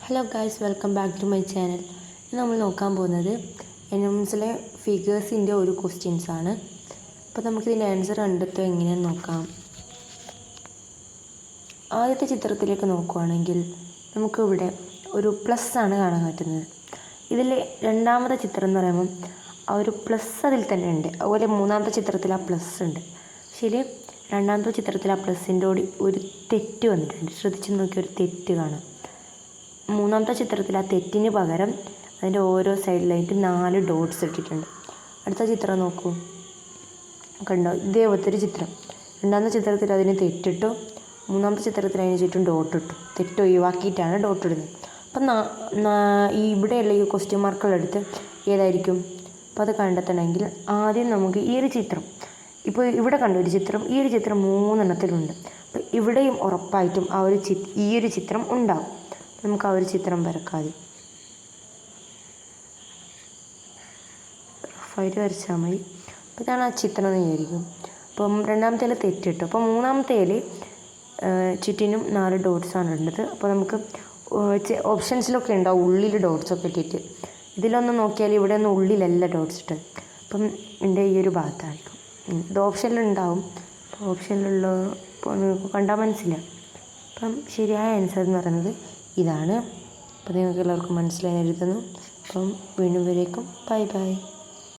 Hello guys, welcome back to my channel. ഇന്ന് നമ്മൾ നോക്കാൻ പോകുന്നത് എനംസിലെ ഫിഗേഴ്സിൻ്റെ ഒരു ക്വസ്റ്റ്യൻസ് ആണ്. അപ്പോൾ നമുക്കിതിൻ്റെ ആൻസർ കണ്ടെത്തുക എങ്ങനെയാണെന്ന് നോക്കാം. ആദ്യത്തെ ചിത്രത്തിലേക്ക് നോക്കുകയാണെങ്കിൽ നമുക്കിവിടെ ഒരു പ്ലസ് ആണ് കാണാൻ പറ്റുന്നത്. ഇതിൽ രണ്ടാമത്തെ ചിത്രം എന്ന് പറയുമ്പം ആ ഒരു പ്ലസ് അതിൽ തന്നെ ഉണ്ട്. അതുപോലെ മൂന്നാമത്തെ ചിത്രത്തിൽ ആ പ്ലസ് ഉണ്ട്. ശരി, രണ്ടാമത്തെ ചിത്രത്തിൽ ആ പ്ലസിൻ്റെ കൂടി ഒരു തെറ്റ് വന്നിട്ടുണ്ട്. ശ്രദ്ധിച്ച് നോക്കി, ഒരു തെറ്റ് കാണാം. മൂന്നാമത്തെ ചിത്രത്തിൽ ആ തെറ്റിന് പകരം അതിൻ്റെ ഓരോ സൈഡിലായിട്ട് 4 ഡോട്ട്സ് ഇട്ടിട്ടുണ്ട്. അടുത്ത ചിത്രം നോക്കൂ, കണ്ടോ? ഇതേപോലത്തെ ഒരു ചിത്രം. രണ്ടാമത്തെ ചിത്രത്തിൽ അതിന് തെറ്റിട്ടു, മൂന്നാമത്തെ ചിത്രത്തിൽ അതിന് ചുറ്റും ഡോട്ട് ഇട്ടു. തെറ്റ് ഒഴിവാക്കിയിട്ടാണ് ഡോട്ട് ഇടുന്നത്. അപ്പം ഇവിടെയുള്ള ഈ ക്വസ്റ്റ്യൻ മാർക്കുകളെടുത്ത് ഏതായിരിക്കും? അപ്പോൾ അത് കണ്ടെത്തണമെങ്കിൽ ആദ്യം നമുക്ക് ഈ ഒരു ചിത്രം, ഇപ്പോൾ ഇവിടെ കണ്ട ഒരു ചിത്രം, ഈ ഒരു ചിത്രം 3 എണ്ണത്തിലുണ്ട്. അപ്പോൾ ഇവിടെയും ഉറപ്പായിട്ടും ഈ ഒരു ചിത്രം ഉണ്ടാകും. നമുക്ക് ആ ഒരു ചിത്രം വരക്കാതെ റഫായിട്ട് വരച്ചാൽ മതി. അപ്പോൾ ഇതാണ് ആ ചിത്രം എന്ന് വിചാരിക്കും. അപ്പം രണ്ടാമത്തേൽ തെറ്റിട്ടു. അപ്പോൾ മൂന്നാമത്തേൽ ചുറ്റിനും 4 ഡോട്ട്സാണ് ഉള്ളത്. അപ്പോൾ നമുക്ക് ഓപ്ഷൻസിലൊക്കെ ഉണ്ടാവും ഉള്ളിൽ ഡോട്ട്സൊക്കെ ഇട്ടിട്ട്. ഇതിലൊന്ന് നോക്കിയാൽ ഇവിടെ ഒന്നും ഉള്ളിലല്ല ഡോട്ട്സ് ഇട്ടത്. അപ്പം എൻ്റെ ഈ ഒരു ഭാഗത്തായിരിക്കും. ഇത് ഓപ്ഷനിലുണ്ടാവും. ഓപ്ഷനിലുള്ള നിങ്ങൾക്ക് കണ്ടാൽ മനസ്സിലാവും. അപ്പം ശരിയായ ആൻസർ എന്ന് പറയുന്നത് ഇതാണ്. അപ്പോൾ നിങ്ങൾക്ക് എല്ലാവർക്കും മനസ്സിലായി എഴുതുന്നു. അപ്പം വീണ്ടും വരേക്കും ബൈ ബൈ.